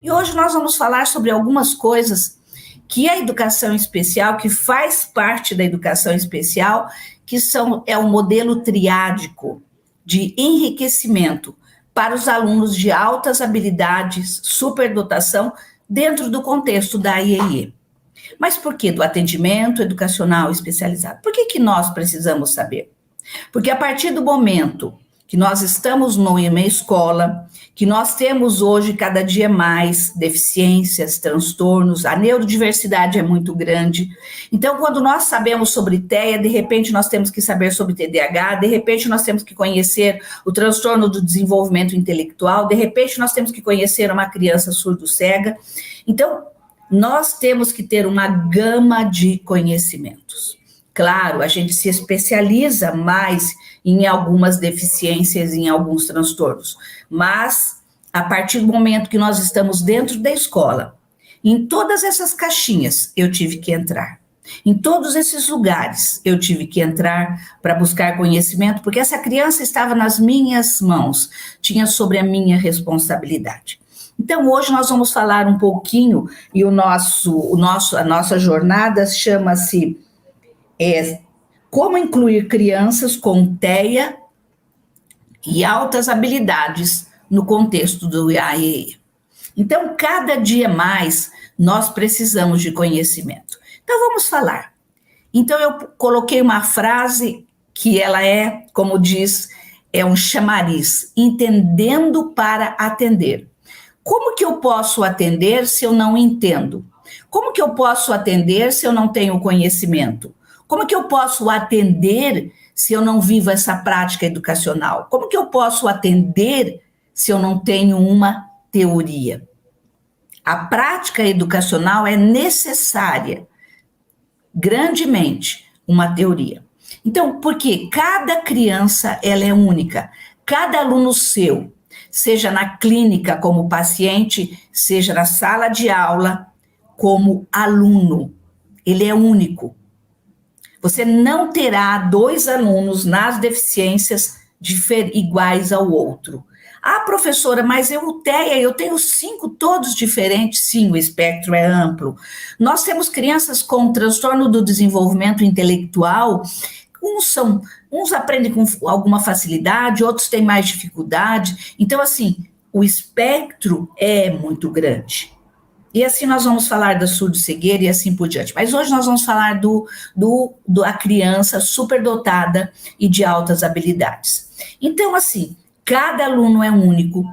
E hoje nós vamos falar sobre algumas coisas que a educação especial, que faz parte da educação especial, é o modelo triádico de enriquecimento para os alunos de altas habilidades, superdotação, dentro do contexto da IEE. Mas por que do atendimento educacional especializado? Por que nós precisamos saber? Porque a partir do momento que nós estamos numa escola, que nós temos hoje cada dia mais deficiências, transtornos, a neurodiversidade é muito grande. Então, quando nós sabemos sobre TEA, de repente nós temos que saber sobre TDAH, de repente nós temos que conhecer o transtorno do desenvolvimento intelectual, de repente nós temos que conhecer uma criança surdo-cega. Então, nós temos que ter uma gama de conhecimentos. Claro, a gente se especializa mais em algumas deficiências, em alguns transtornos, mas a partir do momento que nós estamos dentro da escola, em todas essas caixinhas eu tive que entrar, em todos esses lugares eu tive que entrar para buscar conhecimento, porque essa criança estava nas minhas mãos, tinha sobre a minha responsabilidade. Então, hoje nós vamos falar um pouquinho, e a nossa jornada chama-se como incluir crianças com TEA e altas habilidades no contexto do IAEE. Então, cada dia mais, nós precisamos de conhecimento. Então, vamos falar. Então, eu coloquei uma frase que ela é, como diz, é um chamariz, entendendo para atender. Como que eu posso atender se eu não entendo? Como que eu posso atender se eu não tenho conhecimento? Como que eu posso atender se eu não vivo essa prática educacional? Como que eu posso atender se eu não tenho uma teoria? A prática educacional é necessária, grandemente, uma teoria. Então, porque cada criança, ela é única, cada aluno seu, seja na clínica como paciente, seja na sala de aula como aluno, ele é único. Você não terá dois alunos nas deficiências iguais ao outro. Ah, professora, mas eu tenho 5 todos diferentes. Sim, o espectro é amplo. Nós temos crianças com transtorno do desenvolvimento intelectual. Uns aprendem com alguma facilidade, outros têm mais dificuldade. Então, assim, o espectro é muito grande. E assim nós vamos falar da surdo-cegueira e assim por diante. Mas hoje nós vamos falar da criança superdotada e de altas habilidades. Então, assim, cada aluno é único,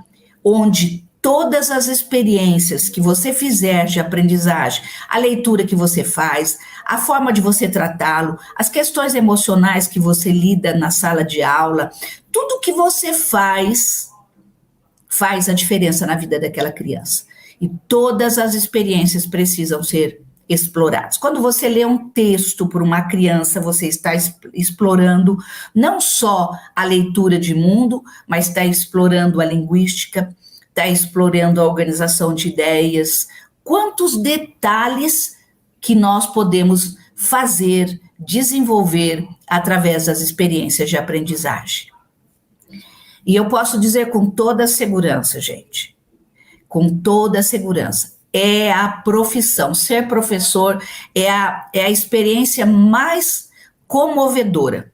onde todas as experiências que você fizer de aprendizagem, a leitura que você faz, a forma de você tratá-lo, as questões emocionais que você lida na sala de aula, tudo que você faz a diferença na vida daquela criança. E todas as experiências precisam ser exploradas. Quando você lê um texto por uma criança, você está explorando não só a leitura de mundo, mas está explorando a linguística, está explorando a organização de ideias. Quantos detalhes que nós podemos fazer, desenvolver através das experiências de aprendizagem. E eu posso dizer com toda a segurança, gente, com toda a segurança, é a profissão. Ser professor é a experiência mais comovedora.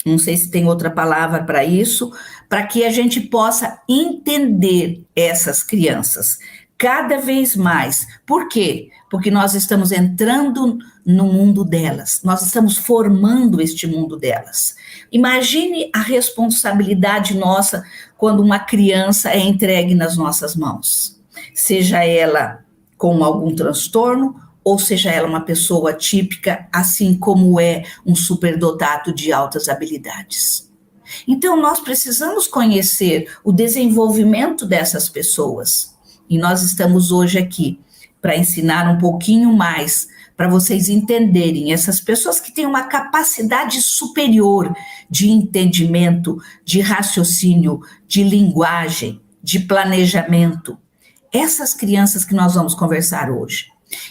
Não sei se tem outra palavra para isso, para que a gente possa entender essas crianças cada vez mais. Por quê? Porque nós estamos entrando no mundo delas, nós estamos formando este mundo delas. Imagine a responsabilidade nossa quando uma criança é entregue nas nossas mãos, seja ela com algum transtorno, ou seja ela uma pessoa típica, assim como é um superdotado de altas habilidades. Então, nós precisamos conhecer o desenvolvimento dessas pessoas, e nós estamos hoje aqui para ensinar um pouquinho mais, para vocês entenderem essas pessoas que têm uma capacidade superior de entendimento, de raciocínio, de linguagem, de planejamento. Essas crianças que nós vamos conversar hoje.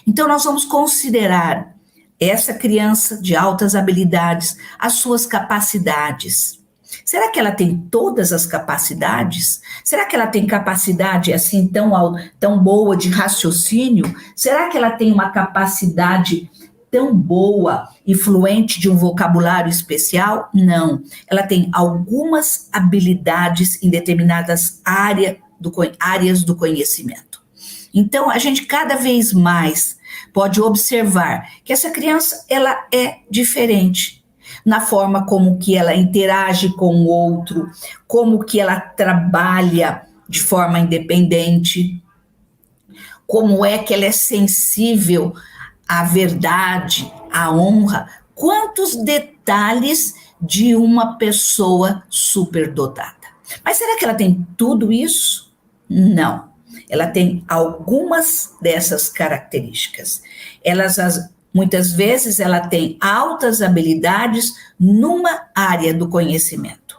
Então, nós vamos considerar essa criança de altas habilidades, as suas capacidades. Será que ela tem todas as capacidades? Será que ela tem capacidade assim tão boa de raciocínio? Será que ela tem uma capacidade tão boa e fluente de um vocabulário especial? Não. Ela tem algumas habilidades em determinadas áreas do conhecimento. Então, a gente cada vez mais pode observar que essa criança ela é diferente na forma como que ela interage com o outro, como que ela trabalha de forma independente, como é que ela é sensível à verdade, à honra, quantos detalhes de uma pessoa superdotada. Mas será que ela tem tudo isso? Não. Ela tem algumas dessas características. Muitas vezes ela tem altas habilidades numa área do conhecimento.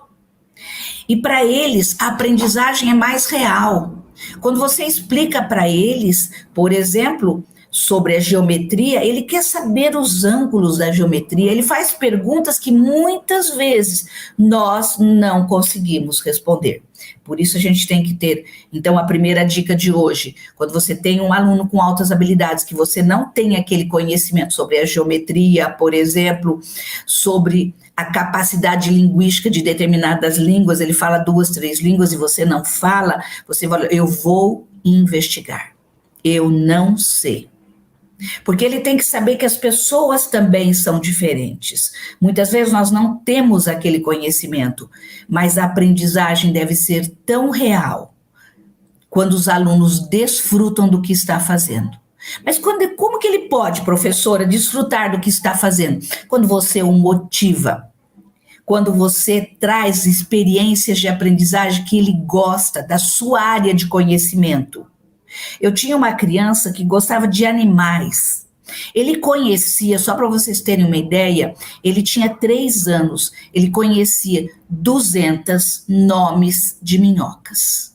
E para eles, a aprendizagem é mais real. Quando você explica para eles, por exemplo, sobre a geometria, ele quer saber os ângulos da geometria, ele faz perguntas que muitas vezes nós não conseguimos responder. Por isso a gente tem que ter, então, a primeira dica de hoje, quando você tem um aluno com altas habilidades, que você não tem aquele conhecimento sobre a geometria, por exemplo, sobre a capacidade linguística de determinadas línguas, ele fala 2, 3 línguas e você não fala, você fala, eu vou investigar, eu não sei. Porque ele tem que saber que as pessoas também são diferentes. Muitas vezes nós não temos aquele conhecimento, mas a aprendizagem deve ser tão real quando os alunos desfrutam do que está fazendo. Mas como que ele pode, professora, desfrutar do que está fazendo? Quando você o motiva, quando você traz experiências de aprendizagem que ele gosta, da sua área de conhecimento. Eu tinha uma criança que gostava de animais. Ele conhecia, só para vocês terem uma ideia, ele tinha 3 anos, ele conhecia 200 nomes de minhocas.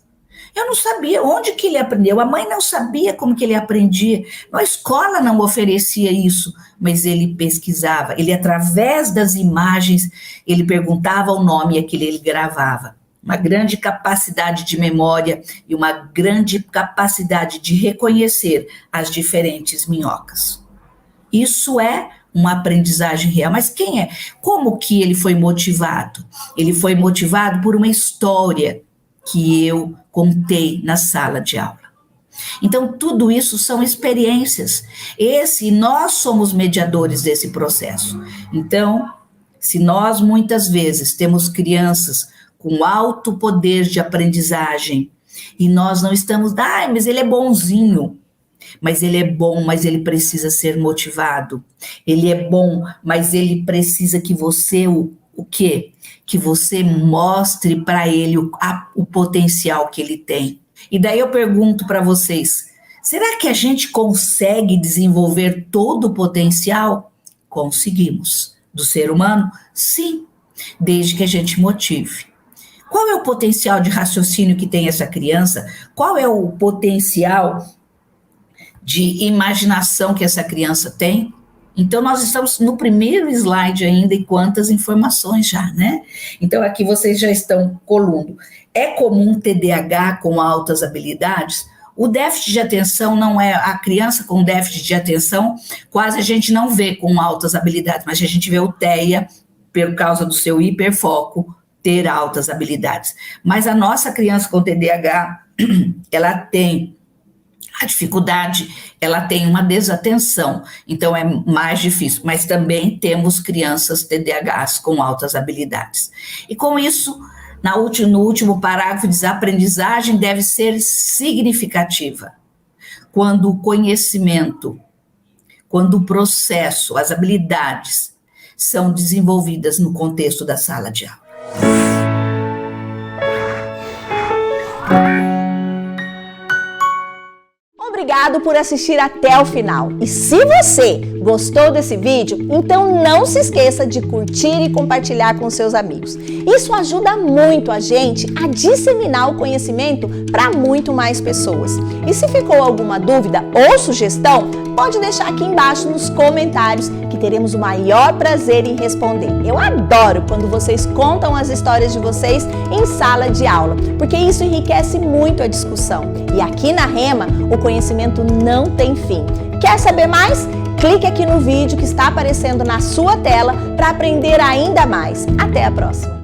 Eu não sabia onde que ele aprendeu, a mãe não sabia como que ele aprendia, a escola não oferecia isso, mas ele pesquisava, ele através das imagens, ele perguntava o nome e aquilo ele gravava. Uma grande capacidade de memória e uma grande capacidade de reconhecer as diferentes minhocas. Isso é uma aprendizagem real. Mas quem é? Como que ele foi motivado? Ele foi motivado por uma história que eu contei na sala de aula. Então, tudo isso são experiências. Nós somos mediadores desse processo. Então, se nós muitas vezes temos crianças com alto poder de aprendizagem, e nós não estamos, mas ele é bonzinho, mas ele é bom, mas ele precisa ser motivado, ele é bom, mas ele precisa que você, o quê? Que você mostre para ele o potencial que ele tem. E daí eu pergunto para vocês, será que a gente consegue desenvolver todo o potencial? Conseguimos. Do ser humano? Sim, desde que a gente motive. Qual é o potencial de raciocínio que tem essa criança? Qual é o potencial de imaginação que essa criança tem? Então, nós estamos no primeiro slide ainda e quantas informações já, né? Então, aqui vocês já estão colando. É comum TDAH com altas habilidades? O déficit de atenção não é... A criança com déficit de atenção, quase a gente não vê com altas habilidades, mas a gente vê o TEA, por causa do seu hiperfoco, ter altas habilidades. Mas a nossa criança com TDAH, ela tem a dificuldade, ela tem uma desatenção, então é mais difícil, mas também temos crianças TDAHs com altas habilidades. E com isso, no último parágrafo diz, a aprendizagem deve ser significativa. Quando o conhecimento, quando o processo, as habilidades são desenvolvidas no contexto da sala de aula. Obrigado por assistir até o final. E se você gostou desse vídeo, então não se esqueça de curtir e compartilhar com seus amigos. Isso ajuda muito a gente a disseminar o conhecimento para muito mais pessoas. E se ficou alguma dúvida ou sugestão, pode deixar aqui embaixo nos comentários que teremos o maior prazer em responder. Eu adoro quando vocês contam as histórias de vocês em sala de aula, porque isso enriquece muito a discussão. E aqui na Rema, o conhecimento não tem fim. Quer saber mais? Clique aqui no vídeo que está aparecendo na sua tela para aprender ainda mais. Até a próxima!